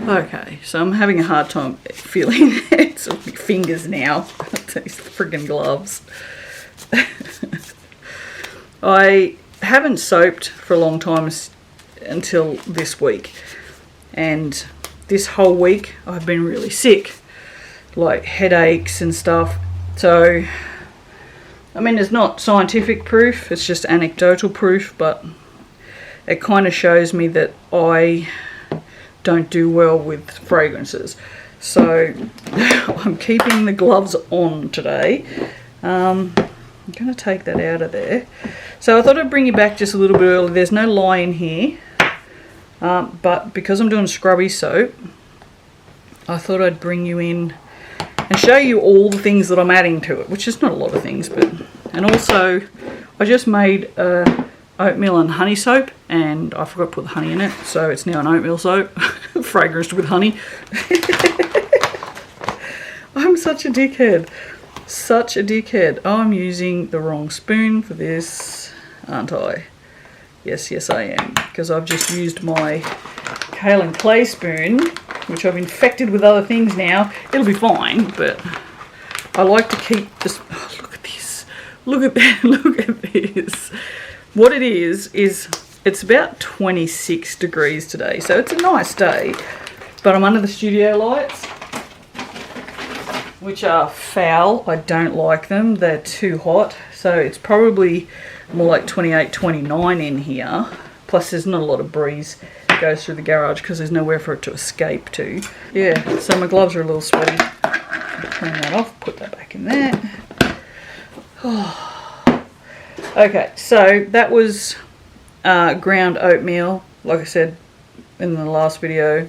Okay, so I'm having a hard time feeling it's on my fingers now. These friggin' gloves. I haven't soaped for a long time until this week, and this whole week I've been really sick, like headaches and stuff. So I mean, it's not scientific proof, it's just anecdotal proof, but it kind of shows me that I don't do well with fragrances. So I'm keeping the gloves on today. I'm going to take that out of there. So I thought I'd bring you back just a little bit early. There's no lye in here, but because I'm doing Scrubby soap, I thought I'd bring you in and show you all the things that I'm adding to it, which is not a lot of things, but, and also I just made oatmeal and honey soap, and I forgot to put the honey in it, so it's now an oatmeal soap fragranced with honey. I'm such a dickhead. Such a dickhead. Oh, I'm using the wrong spoon for this, aren't I? Yes, yes I am, because I've just used my kale and clay spoon, which I've infected with other things now. It'll be fine, but I like to keep this. Oh, look at this. Look at that. Look at this. What it is it's about 26 degrees today, so it's a nice day, but I'm under the studio lights, which are foul. I don't like them. They're too hot, so it's probably more like 28, 29 in here. Plus there's not a lot of breeze that goes through the garage because there's nowhere for it to escape to. Yeah, so my gloves are a little sweaty. Turn that off, put that back in there. Oh. Okay, so that was ground oatmeal. Like I said in the last video,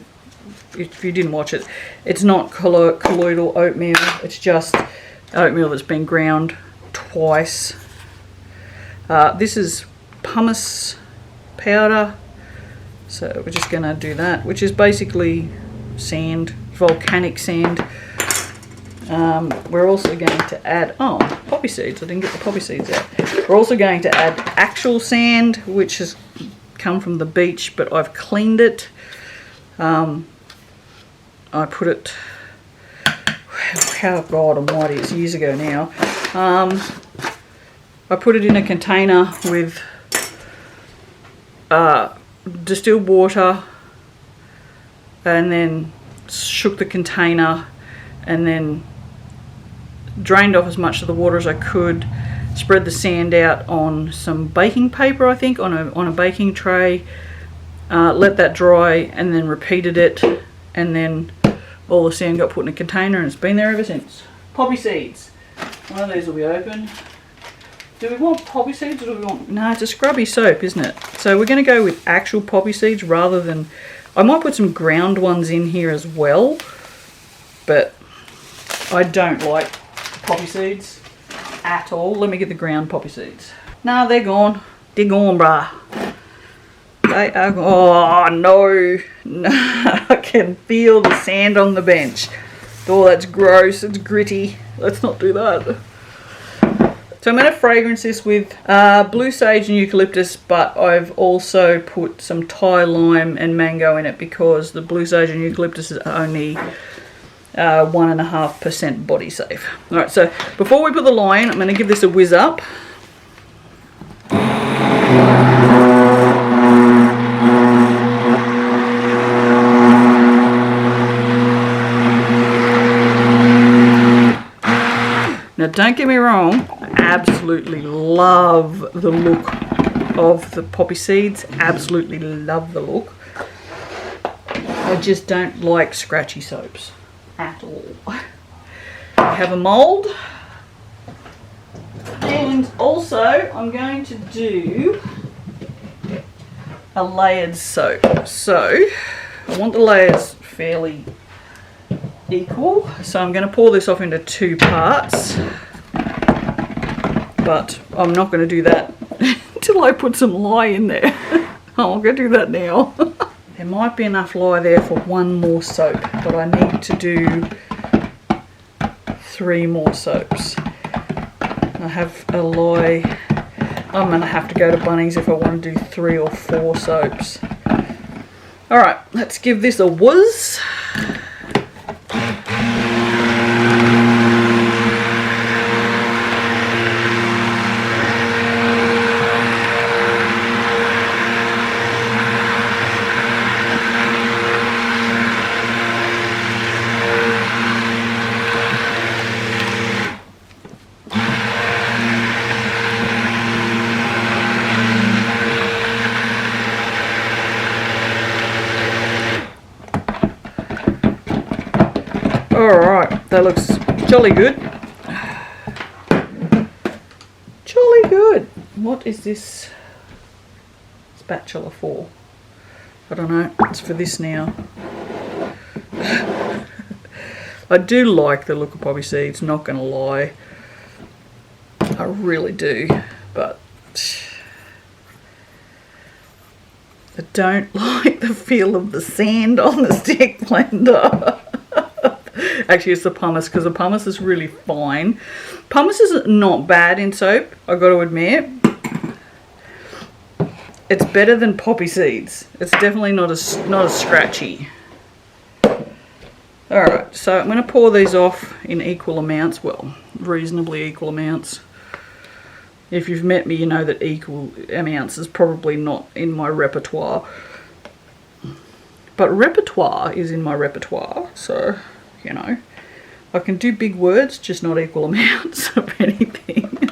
if you didn't watch it, it's not colloidal oatmeal. It's just oatmeal that's been ground twice. This is pumice powder. So we're just going to do that, which is basically sand, volcanic sand. We're also going to add, poppy seeds. I didn't get the poppy seeds out. We're also going to add actual sand, which has come from the beach, but I've cleaned it. I put it, how God almighty, it's years ago now. I put it in a container with distilled water, and then shook the container, and then drained off as much of the water as I could, spread the sand out on some baking paper, I think, on a baking tray, let that dry, and then repeated it, and then all the sand got put in a container, and it's been there ever since. Poppy seeds. One of these will be open. Do we want poppy seeds, or do we want... No, it's a Scrubby soap, isn't it? So we're going to go with actual poppy seeds rather than... I might put some ground ones in here as well, but I don't like poppy seeds at all. Let me get the ground poppy seeds. No, they're gone. They're gone, bruh. They are gone. Oh, no. No. I can feel the sand on the bench. Oh, that's gross. It's gritty. Let's not do that. So I'm going to fragrance this with blue sage and eucalyptus, but I've also put some Thai lime and mango in it because the blue sage and eucalyptus is only 1.5% body safe. Alright, so before we put the lye in, I'm going to give this a whiz up. Now don't get me wrong, I absolutely love the look of the poppy seeds, absolutely love the look. I just don't like scratchy soaps at all. I have a mould, and also I'm going to do a layered soap. So I want the layers fairly equal, so I'm going to pour this off into 2 parts, but I'm not going to do that until I put some lye in there. I'm going to do that now. There might be enough lye there for 1 more soap, but I need to do 3 more soaps. I have a lye. I'm going to have to go to Bunnings if I want to do 3 or 4 soaps. Alright, let's give this a whiz. Alright, that looks jolly good. Jolly good. What is this spatula for? I don't know. It's for this now. I do like the look of poppy seeds, not going to lie. I really do. But I don't like the feel of the sand on the stick blender. Actually, it's the pumice, because the pumice is really fine. Pumice is not bad in soap, I've got to admit. It's better than poppy seeds. It's definitely not as scratchy. Alright, so I'm going to pour these off in equal amounts. Well, reasonably equal amounts. If you've met me, you know that equal amounts is probably not in my repertoire. But repertoire is in my repertoire, so... You know, I can do big words, just not equal amounts of anything.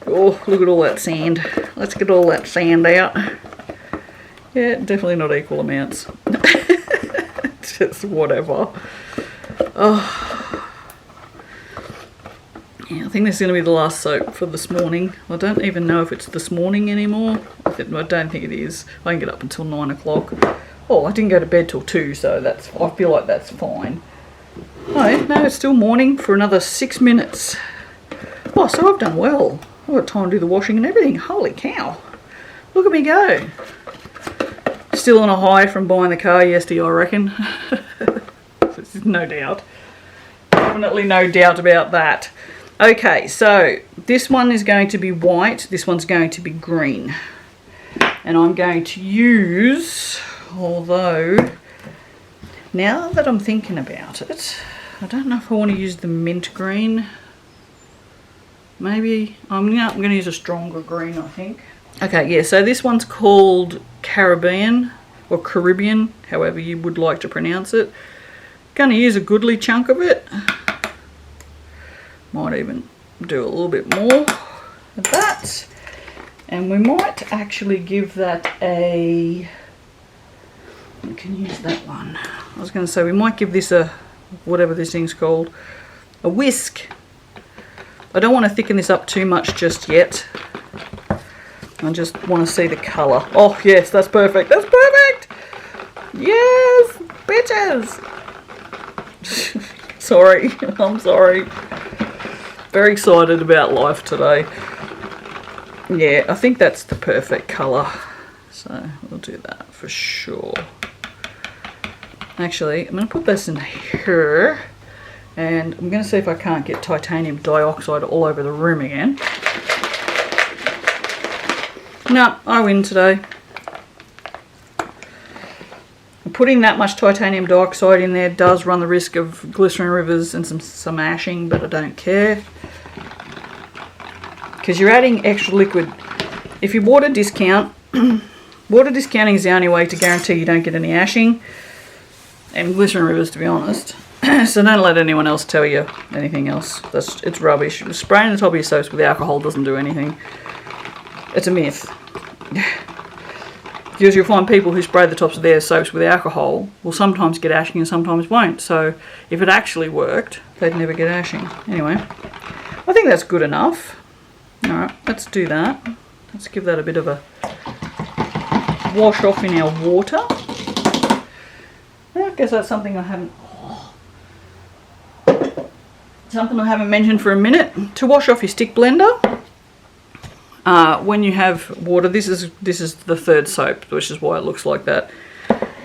Oh, look at all that sand. Let's get all that sand out. Yeah, definitely not equal amounts. Just whatever. Oh. Yeah, I think this is going to be the last soap for this morning. I don't even know if it's this morning anymore. I don't think it is. I can get up until 9 o'clock. Oh, I didn't go to bed till 2, so I feel like that's fine. No, it's still morning for another 6 minutes. Oh, so I've done well. I've got time to do the washing and everything. Holy cow. Look at me go. Still on a high from buying the car yesterday, I reckon. No doubt. Definitely no doubt about that. Okay, so this one is going to be white. This one's going to be green. And I'm going to use... Although, now that I'm thinking about it, I don't know if I want to use the mint green. Maybe, I'm going to use a stronger green, I think. Okay, yeah, so this one's called Caribbean, or Caribbean, however you would like to pronounce it. Going to use a goodly chunk of it. Might even do a little bit more of that. And we might actually give that a... We can use that one. I was going to say we might give this a, whatever this thing's called, a whisk. I don't want to thicken this up too much just yet. I just want to see the colour. Oh yes, that's perfect. That's perfect! Yes! Bitches! Sorry, I'm sorry. Very excited about life today. Yeah, I think that's the perfect colour. So we'll do that for sure. Actually, I'm going to put this in here, and I'm going to see if I can't get titanium dioxide all over the room again. No, I win today. Putting that much titanium dioxide in there does run the risk of glycerin rivers and some ashing, but I don't care. Because you're adding extra liquid. If you water discount, water discounting is the only way to guarantee you don't get any ashing. And glycerin rivers, to be honest. So don't let anyone else tell you anything else. It's rubbish. Spraying the top of your soaps with alcohol doesn't do anything. It's a myth. Because you'll find people who spray the tops of their soaps with alcohol will sometimes get ashing and sometimes won't. So if it actually worked, they'd never get ashing. Anyway, I think that's good enough. Alright, let's do that. Let's give that a bit of a wash off in our water. I guess that's something I haven't mentioned for a minute. To wash off your stick blender, when you have water, this is the third soap, which is why it looks like that.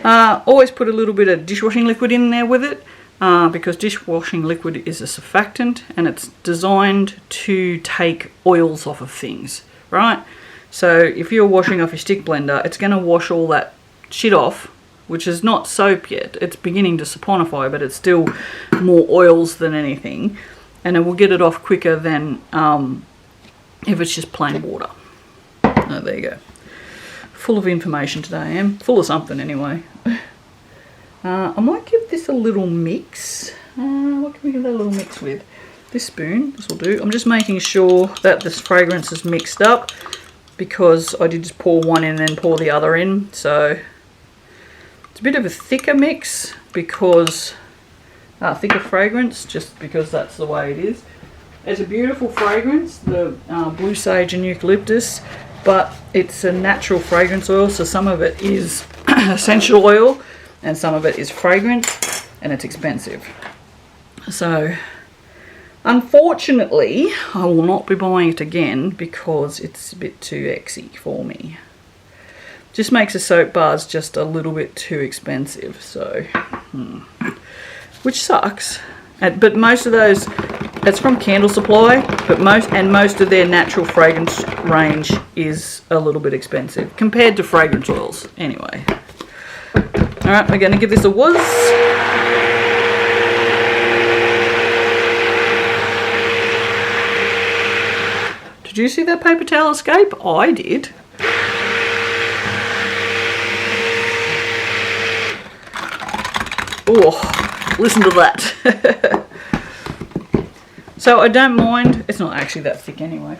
Always put a little bit of dishwashing liquid in there with it, because dishwashing liquid is a surfactant and it's designed to take oils off of things, right? So if you're washing off your stick blender, it's going to wash all that shit off, which is not soap yet. It's beginning to saponify, but it's still more oils than anything. And it will get it off quicker than if it's just plain water. Oh, there you go. Full of information today, I am. Full of something anyway. I might give this a little mix. What can we give that a little mix with? This spoon, this will do. I'm just making sure that this fragrance is mixed up, because I did just pour one in and then pour the other in. So it's a bit of a thicker mix, because thicker fragrance, just because that's the way it is. It's a beautiful fragrance, the blue sage and eucalyptus, but it's a natural fragrance oil, so some of it is essential oil and some of it is fragrance, and it's expensive. So unfortunately, I will not be buying it again because it's a bit too exy for me. Just makes the soap bars just a little bit too expensive, so which sucks. But most of those, it's from Candle Supply, but most of their natural fragrance range is a little bit expensive compared to fragrance oils. Anyway, all right, we're going to give this a whiz. Did you see that paper towel escape? I did. Oh, listen to that. So I don't mind. It's not actually that thick anyway.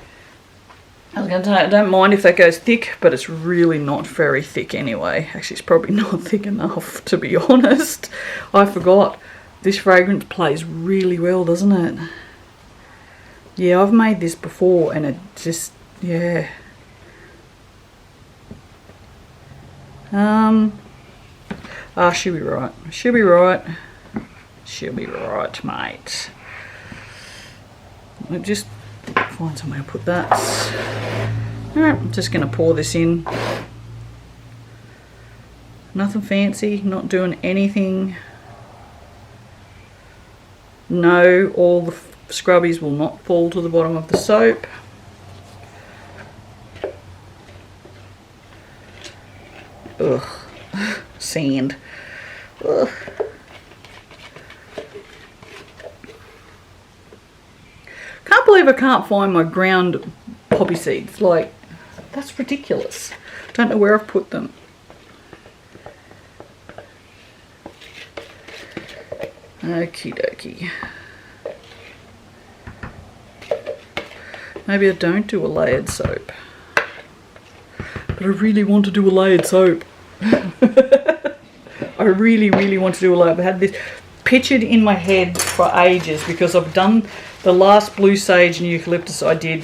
I was going to say, I don't mind if that goes thick, but it's really not very thick anyway. Actually, it's probably not thick enough, to be honest. I forgot. This fragrance plays really well, doesn't it? Yeah, I've made this before and it just, yeah. She'll be right. She'll be right. She'll be right, mate. I'll just find somewhere to put that. Alright, I'm just going to pour this in. Nothing fancy, not doing anything. No, all the scrubbies will not fall to the bottom of the soap. Ugh. Sand. Ugh. Can't believe I can't find my ground poppy seeds. Like, that's ridiculous. Don't know where I've put them. Okie dokie. Maybe I don't do a layered soap. But I really want to do a layered soap. I really, really want to do a layered. I had this pictured in my head for ages because I've done the last blue sage and eucalyptus. I did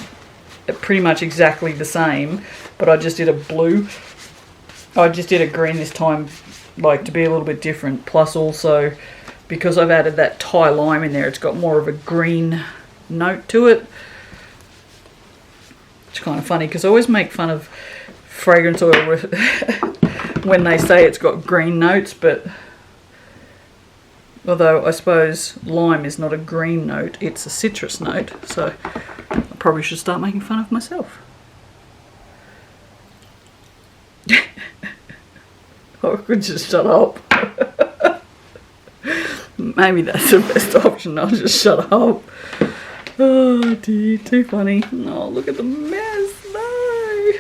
pretty much exactly the same, but I just did a blue. I just did a green this time, like to be a little bit different. Plus also, because I've added that Thai lime in there, it's got more of a green note to it. It's kind of funny because I always make fun of fragrance oil when they say it's got green notes, but although I suppose lime is not a green note, it's a citrus note, so I probably should start making fun of myself. I could just shut up. Maybe that's the best option, I'll just shut up. Oh dear, too funny. Oh, look at the mess. No,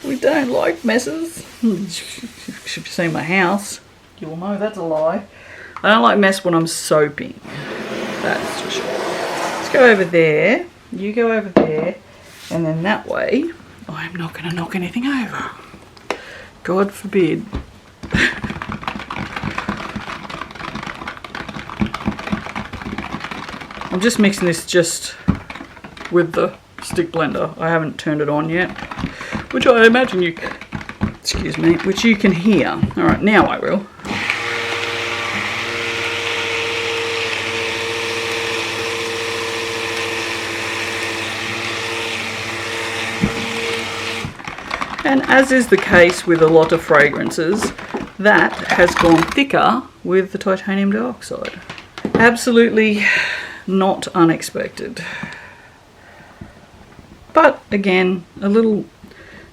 we don't like messes. If you've seen my house, you'll know that's a lie. I don't like mess when I'm soaping. That's for sure. Let's go over there. You go over there. And then that way, I'm not going to knock anything over. God forbid. I'm just mixing this just with the stick blender. I haven't turned it on yet, which I imagine you, excuse me, which you can hear. All right, now I will. And as is the case with a lot of fragrances, that has gone thicker with the titanium dioxide. Absolutely not unexpected. But again, a little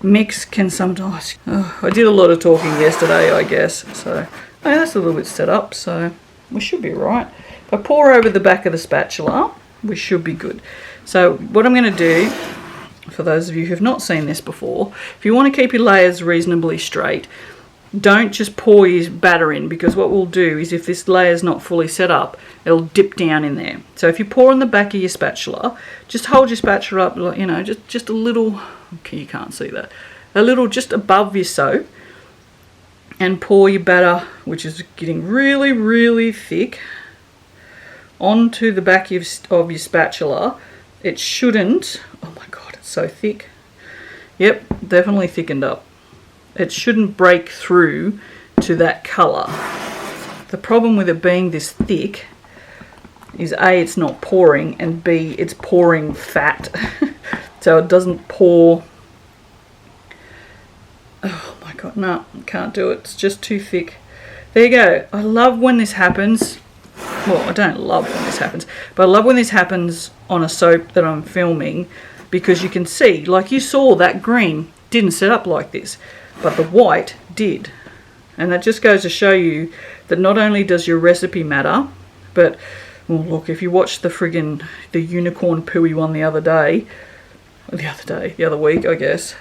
mix can sometimes... I did a lot of talking yesterday, I guess, so that's a little bit set up, so we should be right. If I pour over the back of the spatula, we should be good. So what I'm going to do, for those of you who have not seen this before, if you want to keep your layers reasonably straight, don't just pour your batter in, because what we'll do is if this layer's not fully set up, it'll dip down in there. So if you pour on the back of your spatula, just hold your spatula up, you know, just a little, okay, you can't see that, a little just above your soap, and pour your batter, which is getting really, really thick, onto the back of your spatula. It shouldn't, oh my God, it's so thick. Yep, definitely thickened up. It shouldn't break through to that colour. The problem with it being this thick is A, it's not pouring, and B, it's pouring fat. So it doesn't pour. Oh my God, no, can't do it. It's just too thick. There you go. I love when this happens. Well, I don't love when this happens, but I love when this happens on a soap that I'm filming, because you can see, like you saw, that green didn't set up like this, but the white did. And that just goes to show you that not only does your recipe matter, but, well, look, if you watched the unicorn pooey one the other week, I guess,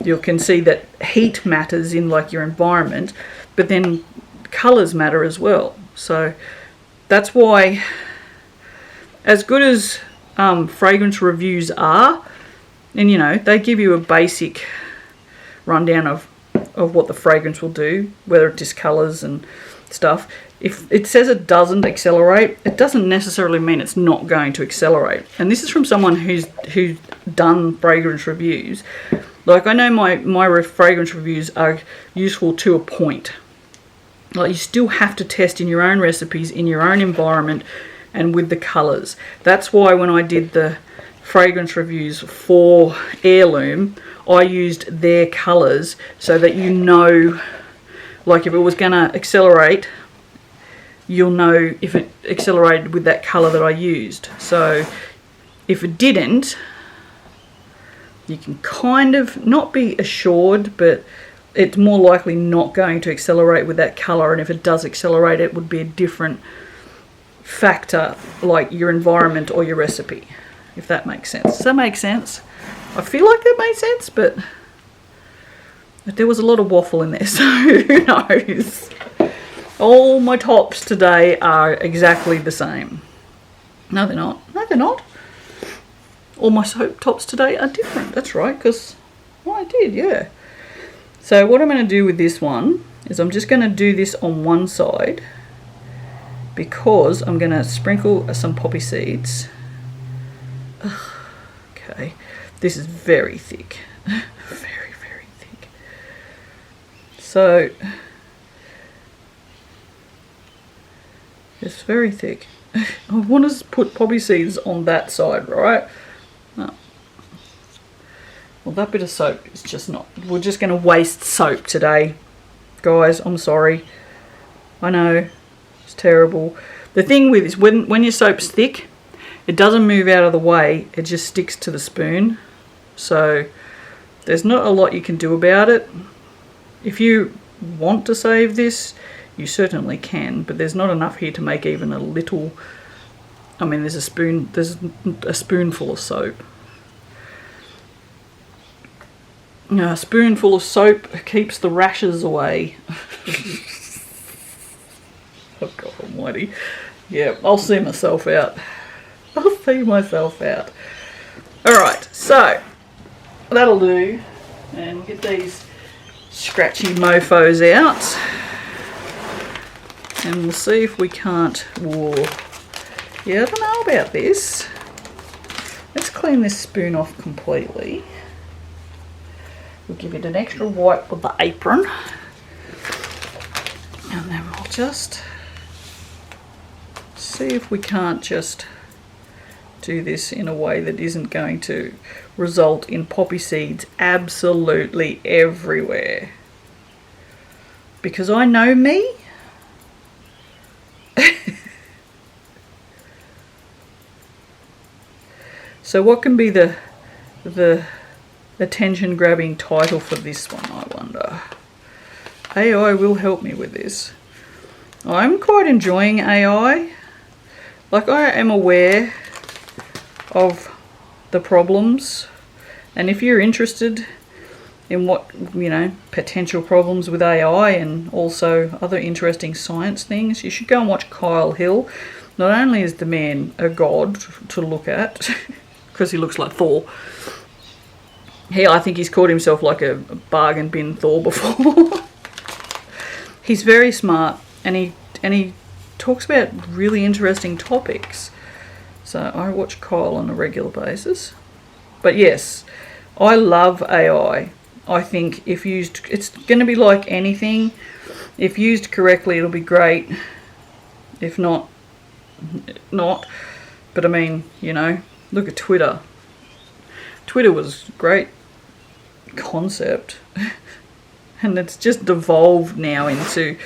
you can see that heat matters in like your environment, but then colours matter as well. So that's why, as good as fragrance reviews are, and you know, they give you a basic rundown of what the fragrance will do, whether it discolours and stuff. If it says it doesn't accelerate, it doesn't necessarily mean it's not going to accelerate. And this is from someone who's done fragrance reviews. Like, I know my fragrance reviews are useful to a point. Like, you still have to test in your own recipes, in your own environment, and with the colours. That's why when I did the fragrance reviews for Heirloom, I used their colours so that you know, like if it was going to accelerate, you'll know if it accelerated with that colour that I used. So if it didn't, you can kind of not be assured, but it's more likely not going to accelerate with that colour. And if it does accelerate, it would be a different factor, like your environment or your recipe, if that makes sense. Does that make sense? I feel like that made sense, but there was a lot of waffle in there, so who knows? All my tops today are exactly the same. No, they're not. No, they're not. All my soap tops today are different. That's right, because, well, I did, yeah. So what I'm going to do with this one is I'm just going to do this on one side, because I'm going to sprinkle some poppy seeds. Ugh, okay. This is very thick. Very, very thick. So, it's very thick. I want to put poppy seeds on that side, right? No. Well, that bit of soap is just not... We're just going to waste soap today. Guys, I'm sorry. I know. It's terrible. The thing with this, when your soap's thick, it doesn't move out of the way. It just sticks to the spoon. So there's not a lot you can do about it. If you want to save this, you certainly can, but there's not enough here to make even a little... I mean, there's a spoonful of soap. A spoonful of soap keeps the rashes away. Oh God almighty. Yeah, I'll see myself out. I'll see myself out. Alright, so that'll do. And we'll get these scratchy mofos out. And we'll see if we can't... Whoa. Yeah, I don't know about this. Let's clean this spoon off completely. We'll give it an extra wipe with the apron. And then we'll just see if we can't just do this in a way that isn't going to result in poppy seeds absolutely everywhere. Because I know me. So what can be the attention grabbing title for this one, I wonder. AI will help me with this. I'm quite enjoying AI. Like, I am aware of the problems, and if you're interested in what, you know, potential problems with AI and also other interesting science things, you should go and watch Kyle Hill. Not only is the man a god to look at, because he looks like Thor, I think he's called himself like a bargain bin Thor before. He's very smart, and he talks about really interesting topics. So I watch Kyle on a regular basis. But yes, I love AI. I think if used, it's going to be like anything. If used correctly, it'll be great. If not, not. But I mean, you know, look at Twitter. Twitter was a great concept. And it's just devolved now into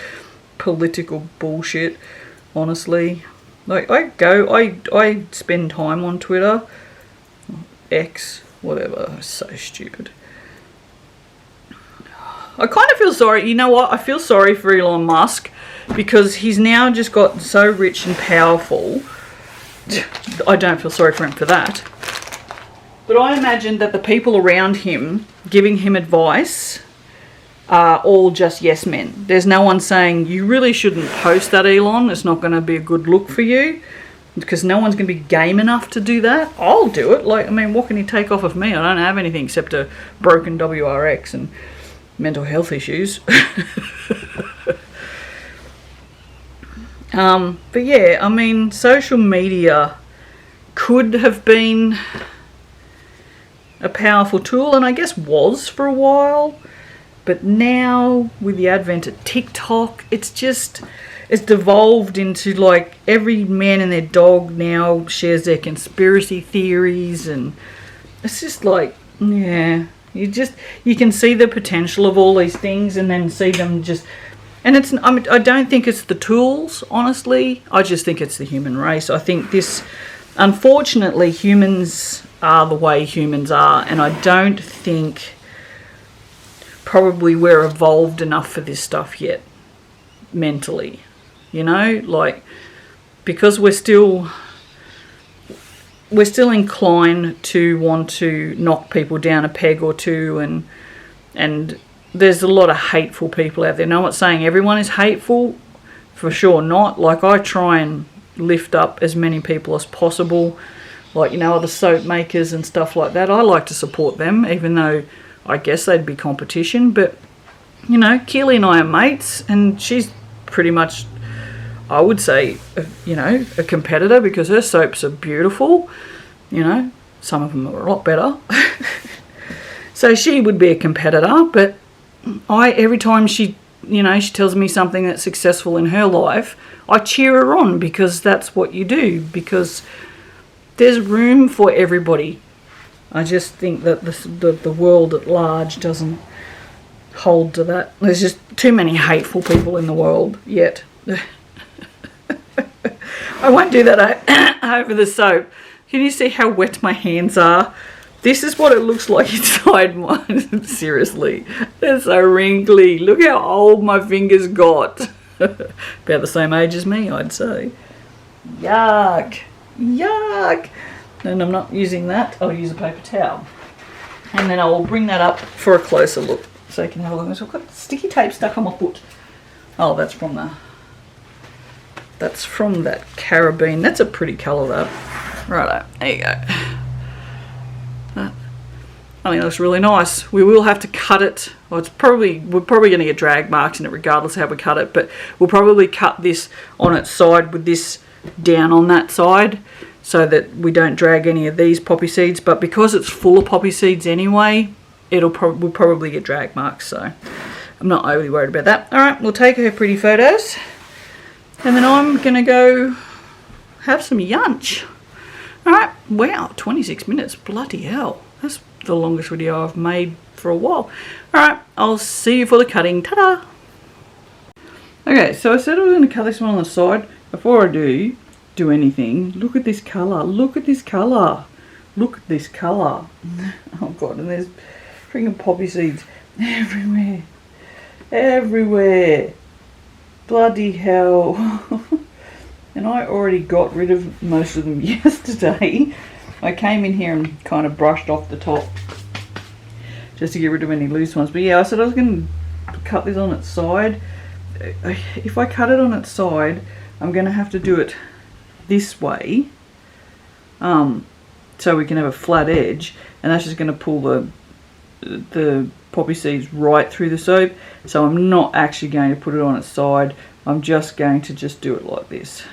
political bullshit, honestly. Like, I spend time on Twitter. X, whatever. It's so stupid. I kind of feel sorry. You know what? I feel sorry for Elon Musk because he's now just got so rich and powerful. I don't feel sorry for him for that. But I imagine that the people around him giving him advice are all just yes men. There's no one saying, you really shouldn't post that, Elon. It's not going to be a good look for you. Because no one's going to be game enough to do that. I'll do it. Like, I mean, what can he take off of me? I don't have anything except a broken WRX and mental health issues. But yeah, I mean, social media could have been a powerful tool, and I guess was for a while. But now, with the advent of TikTok, it's devolved into like every man and their dog now shares their conspiracy theories, and it's just like, yeah, you can see the potential of all these things and then see them just, and it's, I mean, I don't think it's the tools, honestly. I just think it's the human race. I think this, unfortunately, humans are the way humans are, and I don't think probably we're evolved enough for this stuff yet, mentally. You know, like, because we're still inclined to want to knock people down a peg or two, and there's a lot of hateful people out there. No, I'm not saying everyone is hateful, for sure not. Like, I try and lift up as many people as possible, like, you know, other soap makers and stuff like that. I like to support them, even though I guess they'd be competition. But, you know, Keely and I are mates, and she's pretty much, I would say, you know, a competitor, because her soaps are beautiful. You know, some of them are a lot better. So she would be a competitor, but every time she, you know, she tells me something that's successful in her life, I cheer her on, because that's what you do, because there's room for everybody. I just think that the world at large doesn't hold to that. There's just too many hateful people in the world yet. I won't do that over the soap. Can you see how wet my hands are? This is what it looks like inside mine. Seriously. They're so wrinkly. Look how old my fingers got. About the same age as me, I'd say. Yuck. Yuck. And I'm not using that. I'll use a paper towel. And then I will bring that up for a closer look, so you can have a look. So I've got sticky tape stuck on my foot. Oh, that's from that Caribbean. That's a pretty colour, though. Righto, there you go. I think it looks really nice. We will have to cut it. Well, we're probably going to get drag marks in it regardless of how we cut it, but we'll probably cut this on its side with this down on that side, so that we don't drag any of these poppy seeds. But because it's full of poppy seeds anyway, we'll probably get drag marks, so I'm not overly worried about that. Alright, we'll take her pretty photos, and then I'm going to go have some lunch. Alright, wow, 26 minutes, bloody hell. That's the longest video I've made for a while. Alright, I'll see you for the cutting. Ta-da! Okay, so I said I was going to cut this one on the side. Before I do anything, look at this colour. Look at this colour. Look at this colour. Oh god, and Freaking poppy seeds everywhere. Everywhere. Bloody hell. And I already got rid of most of them yesterday. I came in here and kind of brushed off the top just to get rid of any loose ones. But yeah, I said I was going to cut this on its side. If I cut it on its side, I'm going to have to do it this way, so we can have a flat edge, and that's just going to pull the poppy seeds right through the soap. So I'm not actually going to put it on its side. I'm just going to do it like this.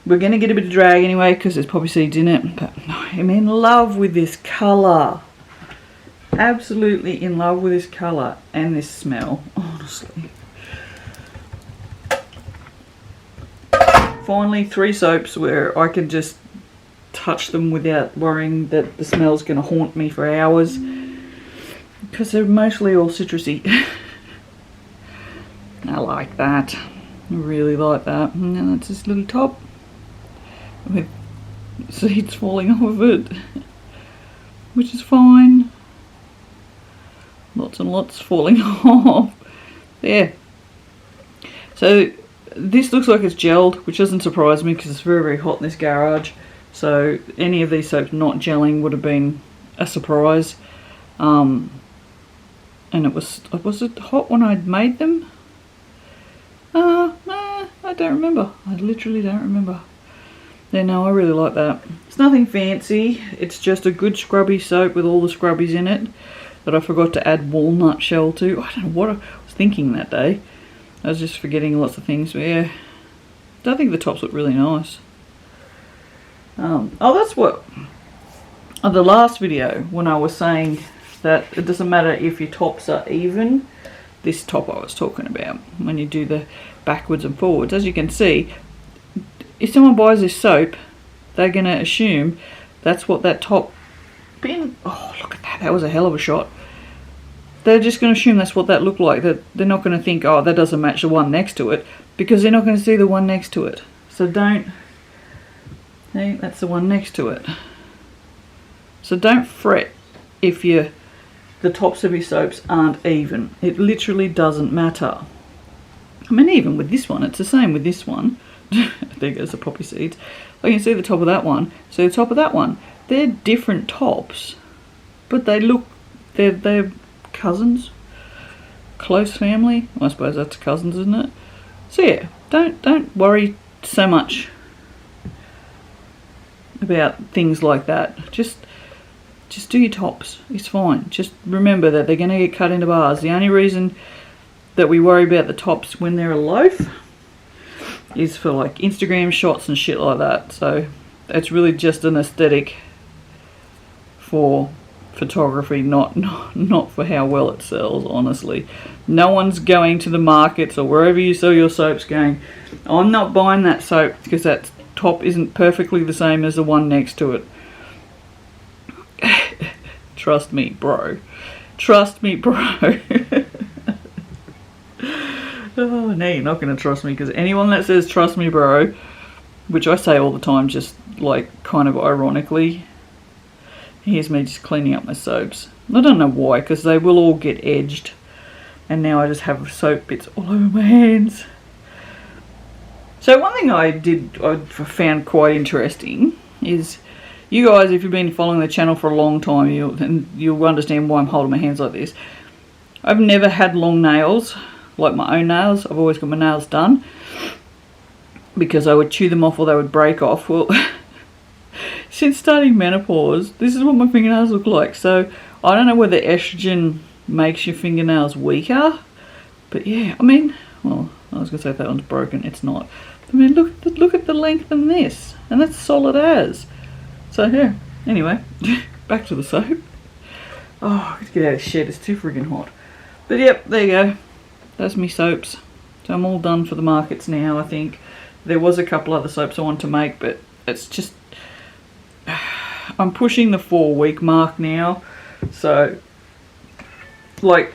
We're going to get a bit of drag anyway because there's poppy seeds in it, but I'm in love with this colour. Absolutely in love with this colour and this smell, honestly. Finally, 3 soaps where I can just touch them without worrying that the smell's going to haunt me for hours, because they're mostly all citrusy. I like that. I really like that. And then that's this little top with seeds falling off of it, which is fine. Lots and lots falling off. There. So this looks like it's gelled, which doesn't surprise me because it's very, very hot in this garage. So any of these soaps not gelling would have been a surprise. And was it hot when I'd made them? I don't remember. I literally don't remember. Yeah, no, I really like that. It's nothing fancy. It's just a good scrubby soap with all the scrubbies in it that I forgot to add walnut shell to. I don't know what I was thinking that day. I was just forgetting lots of things. But yeah, I think the tops look really nice. Oh, that's what the last video when I was saying that it doesn't matter if your tops are even. This top I was talking about, when you do the backwards and forwards. As you can see, if someone buys this soap, they're going to assume that's what that top been. Oh, look at that. That was a hell of a shot. They're just going to assume that's what that looked like. That they're not going to think, oh, that doesn't match the one next to it, because they're not going to see the one next to it. So don't. See, that's the one next to it. So don't fret if the tops of your soaps aren't even. It literally doesn't matter. I mean, even with this one, it's the same with this one. There goes the poppy seeds. I can see the top of that one. So the top of that one. They're different tops, but they look, they're cousins, close family. I suppose that's cousins, isn't it? So yeah, don't worry so much about things like that. Just do your tops. It's fine. Just remember that they're going to get cut into bars. The only reason that we worry about the tops when they're a loaf is for like Instagram shots and shit like that. So it's really just an aesthetic for photography, not for how well it sells, honestly. No one's going to the markets or wherever you sell your soaps going, I'm not buying that soap because that top isn't perfectly the same as the one next to it. Trust me, bro. Trust me, bro. Oh, no, you're not going to trust me, because anyone that says trust me, bro, which I say all the time, just like kind of ironically, here's me just cleaning up my soaps. I don't know why, because they will all get edged, and now I just have soap bits all over my hands. So one thing I found quite interesting is, you guys, if you've been following the channel for a long time, you'll understand why I'm holding my hands like this. I've never had long nails, like my own nails. I've always got my nails done because I would chew them off or they would break off. Well, since starting menopause, this is what my fingernails look like. So I don't know whether estrogen makes your fingernails weaker, but yeah, I mean, well, I was gonna say if that one's broken. It's not. I mean, look at the length in this, and that's solid as. So yeah, anyway, back to the soap. Oh, let's get out of the shed, it's too friggin' hot. But yep, there you go. That's me soaps. So I'm all done for the markets now, I think. There was a couple other soaps I want to make, but it's just, I'm pushing the 4-week mark now. So, like,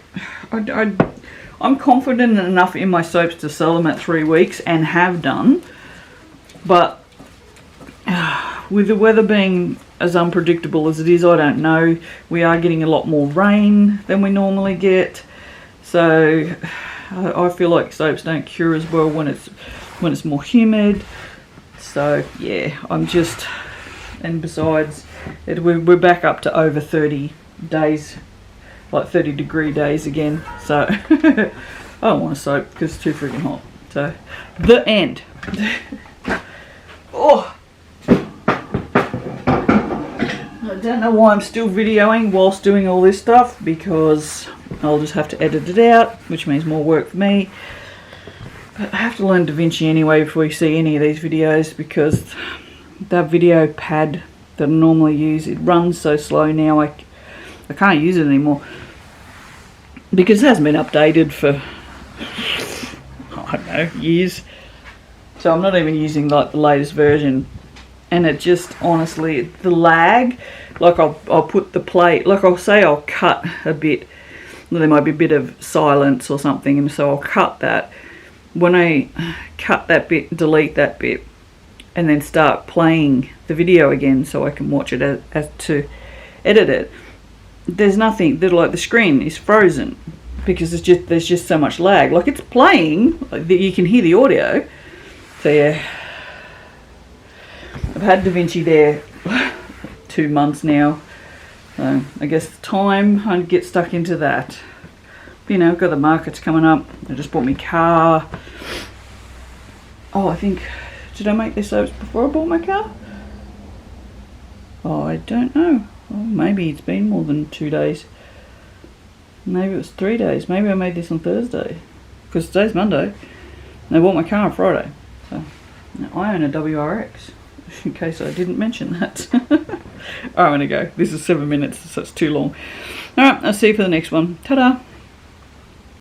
I'm confident enough in my soaps to sell them at 3 weeks, and have done. But with the weather being as unpredictable as it is, I don't know. We are getting a lot more rain than we normally get, so I feel like soaps don't cure as well when it's more humid. So yeah, I'm just, and besides, we're back up to over 30 days, like 30-degree days again. So I don't want a soap because it's too freaking hot. So the end. Oh, I don't know why I'm still videoing whilst doing all this stuff, because I'll just have to edit it out, which means more work for me. But I have to learn DaVinci anyway before you see any of these videos, because that video pad that I normally use, it runs so slow now I can't use it anymore, because it hasn't been updated for, I don't know, years. So I'm not even using like the latest version, and it just, honestly, the lag, like I'll put the plate, like I'll cut a bit, there might be a bit of silence or something, and so I'll cut that. When I cut that bit, delete that bit, and then start playing the video again so I can watch it as to edit it, there's nothing, like the screen is frozen, because there's just so much lag. Like it's playing, like you can hear the audio. So yeah, I've had DaVinci there 2 months now, so I guess it's time I get stuck into that. But, you know, I've got the markets coming up. I just bought my car. Oh, I think, did I make this soaps before I bought my car? Oh, I don't know. Oh, maybe it's been more than 2 days. Maybe it was 3 days. Maybe I made this on Thursday, because today's Monday and I bought my car on Friday. So now I own a WRX, in case I didn't mention that. Alright, I'm gonna go. This is 7 minutes, so it's too long. Alright, I'll see you for the next one. Ta-da!